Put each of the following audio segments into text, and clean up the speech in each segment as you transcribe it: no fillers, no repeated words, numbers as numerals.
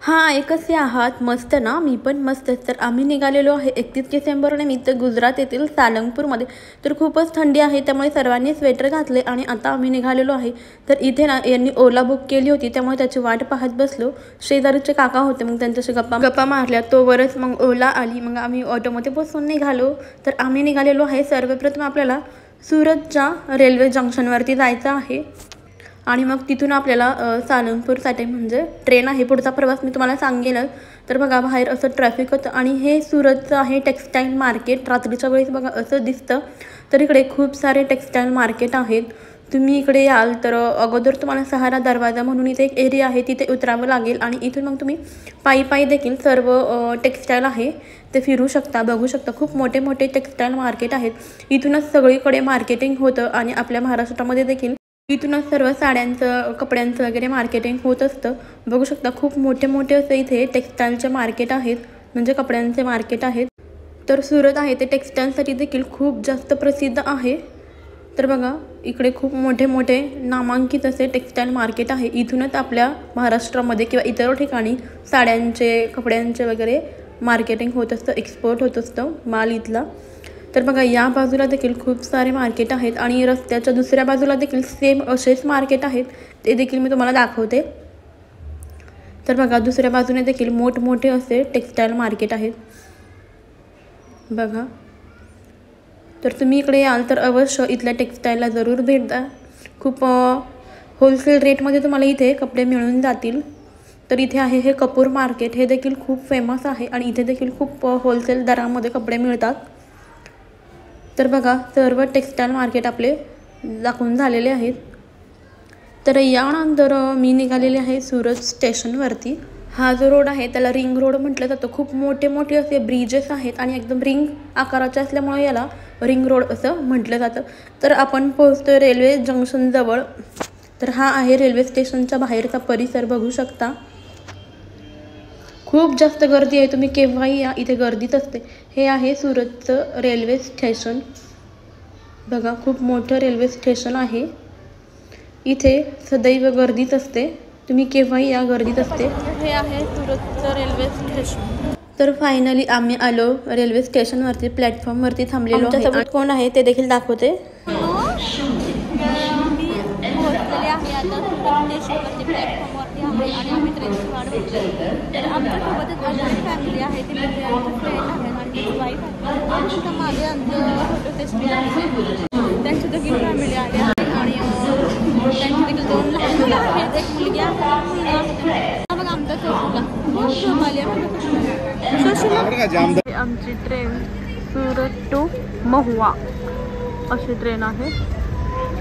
हां, कसे आहात? मस्त ना? मी पण मस्त. तर आम्ही निघालेलो आहे 31 डिसेंबर निमित्त गुजरात येथील सालंगपूरमध्ये. तर खूपच थंडी आहे, त्यामुळे सर्वांनी स्वेटर घातले आणि आता आम्ही निघालेलो आहे. तर इथे ना यांनी ओला बुक केली होती, त्यामुळे त्याची वाट पाहत बसलो. शेजारीचे काका होते, मग त्यांच्याशी गप्पा मारल्या. तोवरच मग ओला आली, मग आम्ही ऑटोमध्ये बसून निघालो. तर आम्ही निघालेलो आहे. सर्वप्रथम आपल्याला सुरतच्या रेल्वे जंक्शनवरती जायचं आहे आणि मग तिथून आपल्याला सालंगपूरसाठी म्हणजे ट्रेन आहे. पुढचा प्रवास मी तुम्हाला सांगेनच. तर बघा बाहेर असं ट्रॅफिक होतं आणि हे सुरतचं आहे टेक्स्टाईल मार्केट. रात्रीच्या वेळेस बघा असं दिसतं. तर इकडे खूप सारे टेक्स्टाईल मार्केट आहेत. तुम्ही इकडे याल तर अगोदर तुम्हाला सहारा दरवाजा म्हणून इथे एक एरिया आहे, तिथे उतरावं लागेल आणि इथून मग तुम्ही पायी देखील सर्व टेक्स्टाईल आहे ते फिरू शकता, बघू शकता. खूप मोठे मोठे टेक्स्टाईल मार्केट आहेत. इथूनच सगळीकडे मार्केटिंग होतं आणि आपल्या महाराष्ट्रामध्ये देखील इथूनच सर्व साड्यांचं, कपड्यांचं वगैरे मार्केटिंग होत असतं. बघू शकता खूप मोठे मोठे असे इथे टेक्स्टाईलचे मार्केट आहेत, म्हणजे कपड्यांचे मार्केट आहेत. तर सुरत आहे ते टेक्स्टाईलसाठी देखील खूप जास्त प्रसिद्ध आहे. तर बघा इकडे खूप मोठे मोठे नामांकित असे टेक्स्टाईल मार्केट आहे. इथूनच आपल्या महाराष्ट्रामध्ये किंवा इतर ठिकाणी साड्यांचे, कपड्यांचे वगैरे मार्केटिंग होत असतं, एक्सपोर्ट होत असतं माल इथला. तर बघा या बाजूला देखील खूप सारे मार्केट आहेत आणि रस्त्याच्या दुसऱ्या बाजूला देखील सेम असेच मार्केट आहेत, ते देखील मी तुम्हाला दाखवते. तर बघा दुसऱ्या बाजूने देखील मोठमोठे असे टेक्स्टाईल मार्केट आहेत बघा. तर तुम्ही इकडे याल तर अवश्य इथल्या टेक्स्टाईलला जरूर भेट द्या. खूप होलसेल रेटमध्ये तुम्हाला इथे कपडे मिळून जातील. तर इथे आहे हे कपूर मार्केट, हे देखील खूप फेमस आहे आणि इथे देखील खूप होलसेल दरामध्ये कपडे मिळतात. तर बघा सर्व टेक्स्टाईल मार्केट आपले दाखवून झालेले आहेत. तर यानंतर मी निघालेले आहे सुरत स्टेशनवरती. हा जो रोड आहे त्याला रिंग रोड म्हटलं जातं. खूप मोठे मोठे असे ब्रिजेस आहेत आणि एकदम रिंग आकाराचे असल्यामुळे याला रिंग रोड असं म्हटलं जातं. तर आपण पोहोचतोय रेल्वे जंक्शनजवळ. तर हा आहे रेल्वे स्टेशनच्या बाहेरचा परिसर, बघू शकता. खूप जास्त गर्दी आहे, तुम्ही केव्हाही या, इथे गर्दीच असते. हे आहे सुरतचं रेल्वे स्टेशन बघा. खूप मोठं रेल्वे स्टेशन आहे. इथे सदैव गर्दीच असते, तुम्ही केव्हाही या, गर्दीत असते. हे आहे सुरतचं रेल्वे स्टेशन. तर फायनली आम्ही आलो रेल्वे स्टेशनवरती, प्लॅटफॉर्मवरती थांबलेलो आहे. आमच्यासोबत कोण आहे ते देखील दाखवते. आहे आता सुरत स्टेशनवरती प्लॅटफॉर्मवरती आहे आणि आम्ही ट्रेनची वाट बघतोय. तर आमच्यासोबतच अजून फॅमिली आहे, ती म्हणजे आमची फ्रेंड आहे आणि तिची वाईफ आहे. आमच्या मागे आमचं फोटो सेशन आहे, त्यांची देखील फॅमिली आली आहे आणि त्यांची देखील 2 लहान मुलं आहेत, एक मुलगी आहे. मग आमचा सुशीला खूप जमाली आहे. आमची ट्रेन सुरत टू महुवा अशी ट्रेन आहे.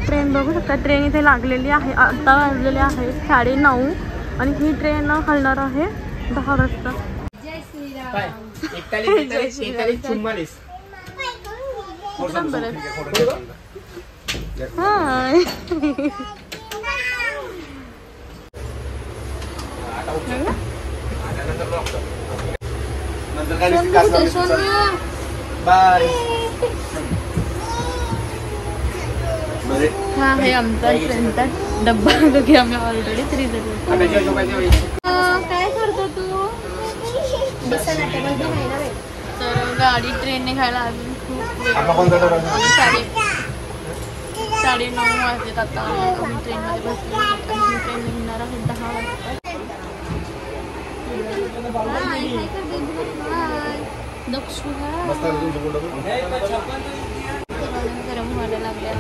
ट्रेन बघू शकता, ट्रेन इथे लागलेली आहे. आता वाजलेले आहे 9:30 आणि ही ट्रेन हलणार आहे 10 वाजता. हा आहे आमचा ट्रेनचा डब्बा जो की आम्ही ऑलरेडी 3 काय करतो तू? तर गाडी ट्रेन निघायला अजून खूप वेळ, 9:30 वाजलेत आता. आम्ही ट्रेनमध्ये बसलो आणि ही ट्रेन निघणार आहे 10 वाजता. गरम व्हायला लागले.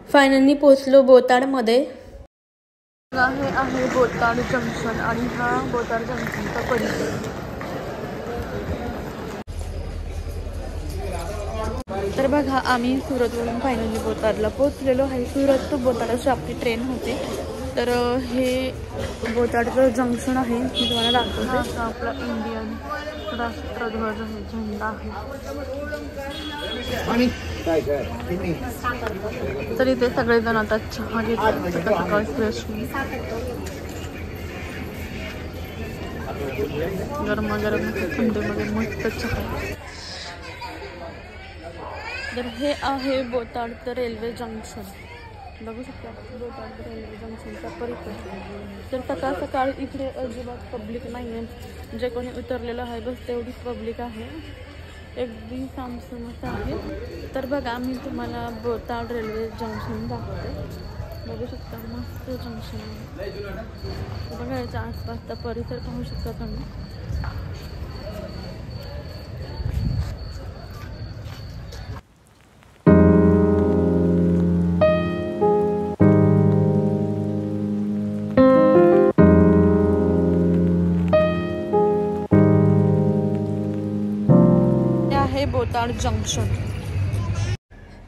फायनली पोचलो बोताडमध्ये. हे आहे बोताड जंक्शन आणि हा बोताड जंक्शनचा परिसर. तर बघा आम्ही सुरतवरून फायनली बोताडला पोचलेलो आहे. सुरत टू बोताड अशी आपली ट्रेन होते. तर हे बोताडचं जंक्शन आहे, मी तुम्हाला दाखवते. आपला इंडियन राष्ट्रध्वज आहे, झेंडा आहे. तर इथे सगळेजण आता चहा घेतात सकाळी फ्रेश. गरमागरम थंडीमध्ये मस्त चहा. तर हे आहे बोटाड रेल्वे जंक्शन, बघू शकता बोटाड रेल्वे जंक्शनचा परिसर। तर सकाळ सकाळ इकडे अजिबात पब्लिक नाही आहे, जे कोणी उतरलेलं आहे बस तेवढीच पब्लिक आहे, अगदी सामसुमच आहे। तर बघा मी तुम्हाला बोटाड रेल्वे जंक्शन दाखवते, बघू शकता मस्त जंक्शन आहे। बघा याच्या आसपासचा परिसर पाहू शकता तुम्ही। बोटाड जंक्शन।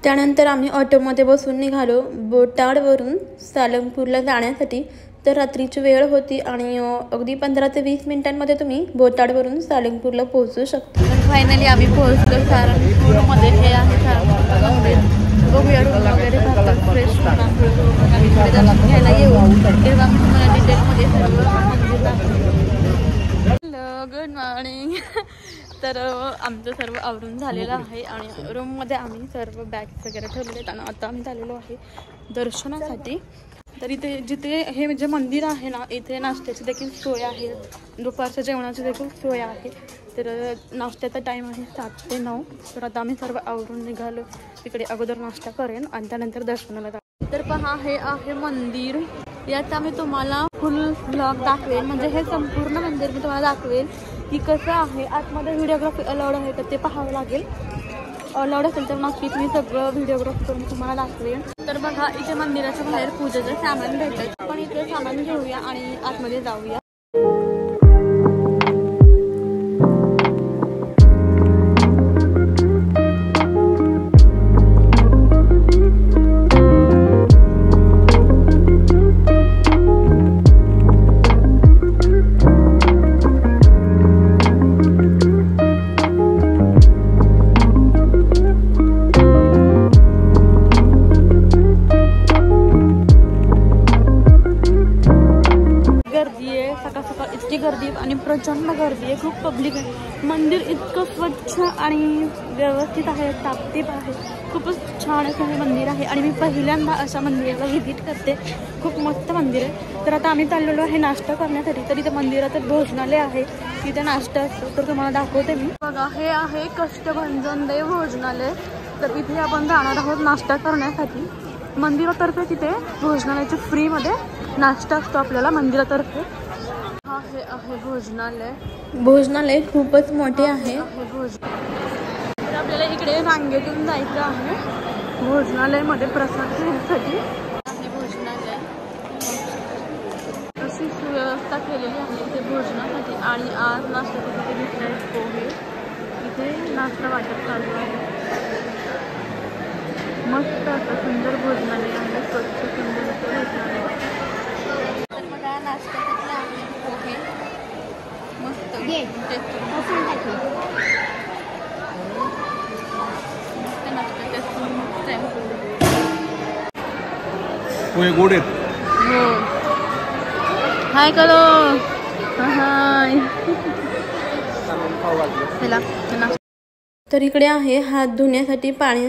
त्यानंतर आम्ही ऑटोमध्ये बसून निघालो बोटाडवरून सालंगपूरला जाण्यासाठी। तर रात्रीची वेळ होती आणि अगदी 15 ते 20 मिनिटांमध्ये तुम्ही बोटाडवरून सालंगपूरला पोहोचू शकता। तर फायनली आम्ही पोहोचलो सालंगपूरमध्ये। हे आहे सालंगपूर मंदिर, बघूया रूम वगैरे भरतात फ्रेश दर्शन घ्यायला येऊ तेव्हा मी तुम्हाला डिटेलमध्ये सर्व मंदिर दाखवते। Hello, good morning. तर आमचं सर्व आवरून झालेलं आहे आणि रूममध्ये आम्ही सर्व बॅग्स वगैरे ठेवलेले आहेत आणि आता आम्ही झालेलो आहे दर्शनासाठी। तर इथे जिथे हे जे मंदिर आहे ना, इथे नाश्त्याची देखील सोय आहे, दुपारच्या जेवणाची देखील सोय आहे। तर नाश्त्याचा टाईम आहे 7 ते 9। तर आता आम्ही सर्व आवरून निघालो तिकडे, अगोदर नाश्ता करेन आणि त्यानंतर दर्शनाला जाऊ। तर पहा हे आहे मंदिर, याचा मी तुम्हाला फुल ब्लॉग दाखवेल, म्हणजे हे संपूर्ण मंदिर मी तुम्हाला दाखवेल की कसं आहे। आतमध्ये व्हिडिओग्राफी अलाउड आहे तर ते पाहावं लागेल, अलाउड असेल तर नक्कीच मी सगळं व्हिडिओग्राफी करून तुम्हाला दाखवेन। तर बघा इथे मंदिराच्या बाहेर पूजेचं सामान भेटतं, आपण इथे सामान घेऊया आणि आतमध्ये जाऊया। गर्दी आणि प्रचंड गर्दी आहे, खूप पब्लिक आहे। मंदिर इतकं स्वच्छ आणि व्यवस्थित आहे, टापटीप आहे, खूपच छान असं हे मंदिर आहे आणि मी पहिल्यांदा अशा मंदिराला व्हिजिट करते, खूप मस्त मंदिर आहे। तर आता आम्ही चाललेलो आहे नाश्ता करण्यासाठी। तर इथे मंदिरात भोजनालय आहे, तिथे नाश्ता असतो, तर तुम्हाला दाखवते मी। बघा हे आहे कष्टभंजन देव भोजनालय। तर इथे आपण जाणार आहोत नाश्ता करण्यासाठी। मंदिरातर्फे तिथे भोजनालयाची फ्रीमध्ये नाश्ता असतो आपल्याला मंदिरातर्फे। हे आहे भोजनालय, भोजनालय खूपच मोठे आहे। तर आपल्याला इकडे रांगेतून जायचं आहे भोजनालयमध्ये प्रसाद घेण्यासाठी। हे भोजनालय अशी सुव्यवस्था केलेली आहे इथे भोजनासाठी आणि आज नाश्त्यासाठी तिथे घेतले पोहे, इथे नाश्ता वाटप चालू आहे। मस्त असं सुंदर भोजनालय आहे, स्वच्छ सुंदर असं भोजनालय। तर बघा नाश्त्यासाठी आहे पोहे, मस्त पोहे गोड आहेत। हो, हाय करो, हाय। तर इकडे आहे हात धुण्यासाठी पाणी,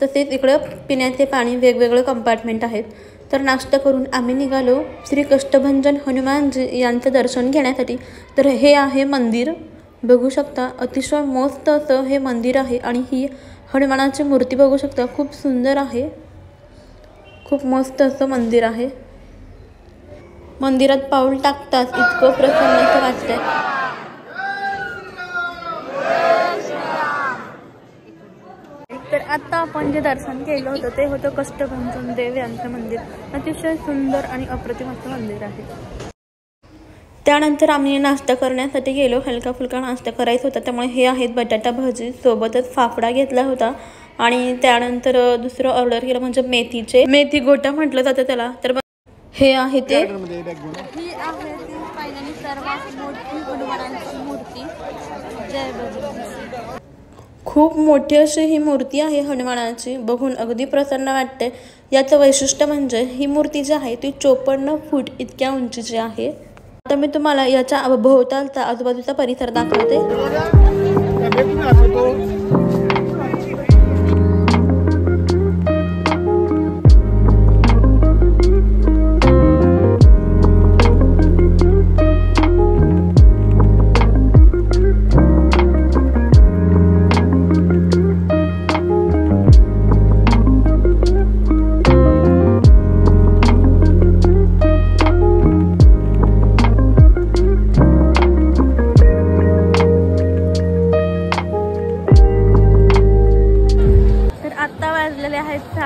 तसेच इकडं पिण्याचे पाणी, वेगवेगळे कंपार्टमेंट आहेत। तर नाश्ता करून आम्ही निघालो श्री कष्टभंजन हनुमानजी यांचं दर्शन घेण्यासाठी। तर हे आहे मंदिर, बघू शकता अतिशय मस्त असं हे मंदिर आहे आणि ही हनुमानाची मूर्ती बघू शकता, खूप सुंदर आहे, खूप मस्त असं मंदिर आहे। मंदिरात पाऊल टाकताच इतकं प्रसन्न वाटतंय। तर आता आपण जे दर्शन केलं होतं ते होतं कष्टभंजन देव यांचं मंदिर, अतिशय सुंदर आणि अप्रतिम असं मंदिर आहे। त्यानंतर आम्ही नाश्ता करण्यासाठी गेलो, हलका फुलका नाश्ता करायचा होता, त्यामुळे हे आहेत बटाटा भाजी, सोबतच फाफडा घेतला होता आणि त्यानंतर दुसरं ऑर्डर केलं म्हणजे मेथी गोटा म्हटलं जातं त्याला। तर हे आहे ते, ही आहे ती फायनली सर्वात मोठी हनुमानाची मूर्ती, जय बजरंग। खूप मोठी अशी ही मूर्ती आहे हनुमानाची, बघून अगदी प्रसन्न वाटते। याचं वैशिष्ट्य म्हणजे ही मूर्ती जी आहे ती 54 फूट इतक्या उंचीची आहे। आता मी तुम्हाला याच्या भोवतालचा आजूबाजूचा परिसर दाखवते।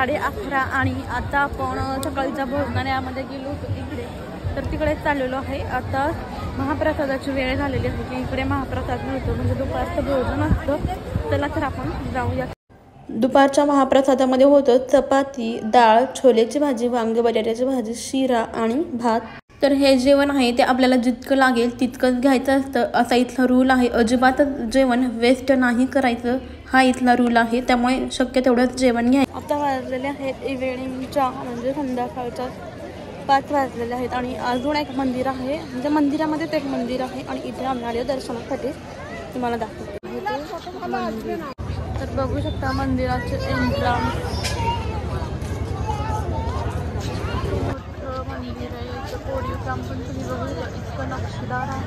11:30 आणि आता आपण सकाळच्या भोजनालयामध्ये गेलो होतो इकडे, तर तिकडे चाललेलो आहे. आता महाप्रसादाची वेळ झालेली आहे की इकडे महाप्रसाद मिळतो, म्हणजे दुपारचं भोजन असतं. चला तर आपण जाऊया. दुपारच्या महाप्रसादामध्ये होतं चपाती, डाळ, छोलेची भाजी, वांगे बटाट्याची भाजी, शिरा आणि भात. तर हे जेवण आहे ते आपल्याला जितकं लागेल तितकंच घ्यायचं असतं, असा इथला रूल आहे. अजिबातच जेवण वेस्ट नाही करायचं, हा इथला रूल आहे. त्यामुळे शक्य तेवढंच जेवण घ्यायचं. आता वाजलेले आहेत इव्हिनिंगच्या म्हणजे संध्याकाळच्या 5 वाजलेले आहेत आणि अजून एक मंदिर आहे, म्हणजे मंदिरामध्येच एक मंदिर आहे आणि इथे आम्ही आले दर्शनासाठी. तुम्हाला दाखवते मंदिर. तर बघू शकता मंदिराचे एंट्रन्स. मंदिर आहे, याचं कोरीव काम पण तुम्ही बघू शकता, इतकं नक्षीदार आहे.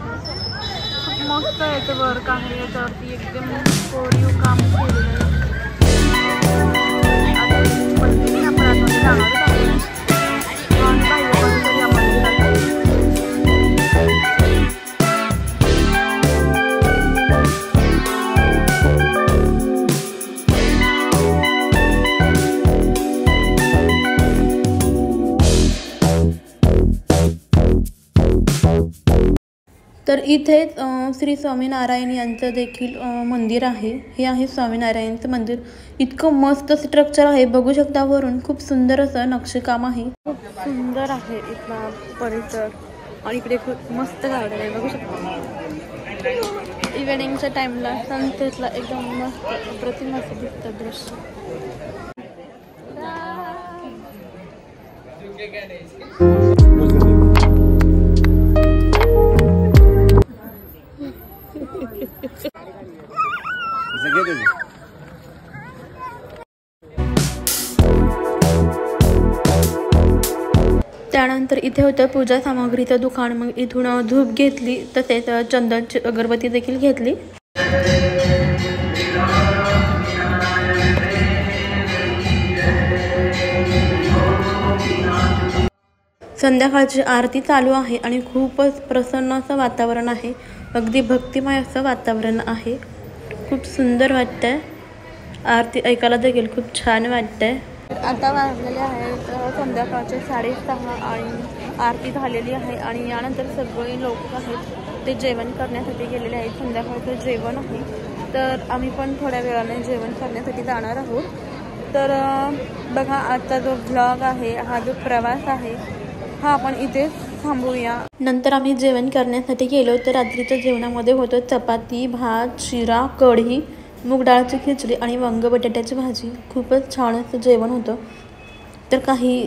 खूप मस्त याचं वर्क आहे, याच्यावरती एकदम कोरीव काम केलेलं आहे. आता मंदिर आपण आतमध्ये जाणारच आहे आणि बाहेर या मंदिराला. तर इथे श्री स्वामीनारायण यांचं देखील मंदिर आहे. हे आहे स्वामीनारायणचं मंदिर. इतकं मस्त स्ट्रक्चर आहे, बघू शकता वरून. खूप सुंदर असं नक्षीकाम आहे. खूप सुंदर आहे इथला परिसर आणि इकडे खूप मस्त गार्डन आहे, बघू शकता. इव्हिनिंगच्या टाइमला सनसेटला एकदम मस्त अप्रतिम असं दिसतं दृश्य. त्यानंतर इथे होतं पूजा सामग्रीचं दुकान. मग इथून धूप घेतली, तसेच चंदनची अगरबत्ती देखील घेतली. संध्याकाळची आरती चालू आहे आणि खूपच प्रसन्न असं वातावरण आहे. अगदी भक्तिमय असं वातावरण आहे. खूप सुंदर वाटतंय. आरती ऐकायला देखील खूप छान वाटतंय. आता वाजलेले आहेत संध्याकाळचे 6:30 आणि आरती झालेली आहे आणि यानंतर सगळे लोक आहेत ते जेवण करण्यासाठी गेलेले आहेत. संध्याकाळचं जेवण आहे, तर आम्ही पण थोड्या वेळाने जेवण करण्यासाठी जाणार आहोत. तर बघा, आजचा जो व्लॉग आहे, हा जो प्रवास आहे, हा आपण इथेच थांबूया. नंतर आम्ही जेवण करण्यासाठी गेलो. तर रात्रीच्या जेवणामध्ये होतं चपाती, भात, शिरा, कढी, मूग डाळची खिचडी आणि वांग बटाट्याची भाजी. खूपच छान असं जेवण होतं. तर काही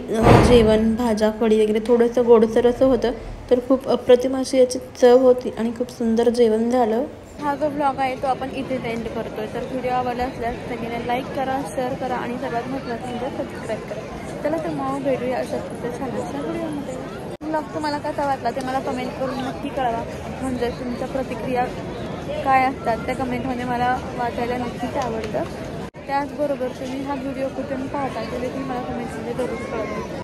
जेवण, भाज्या, कढी वगैरे थोडंसं गोडसर असं होतं. तर खूप अप्रतिम अशी याची चव होती आणि खूप सुंदर जेवण झालं. हा जो ब्लॉग आहे तो आपण इथेच एंड करतोय. तर व्हिडिओ आवडला असल्यास सगळ्यांनी लाईक करा, शेअर करा आणि सर्वात महत्त्वाचं म्हणजे सबस्क्राईब करा. चला तर मग भेटूया अशाच छानशा व्हिडिओमध्ये. ब्लॉग तुम्हाला कसा वाटला ते मला कमेंट करून नक्की कळवा. म्हणजे तुमच्या प्रतिक्रिया काय असतात त्या कमेंटमध्ये मला वाचायला नक्कीच आवडतं. त्याचबरोबर तुम्ही हा व्हिडिओ कुठून पाहता ते देखील मला कमेंटमध्ये जरूर कळवा.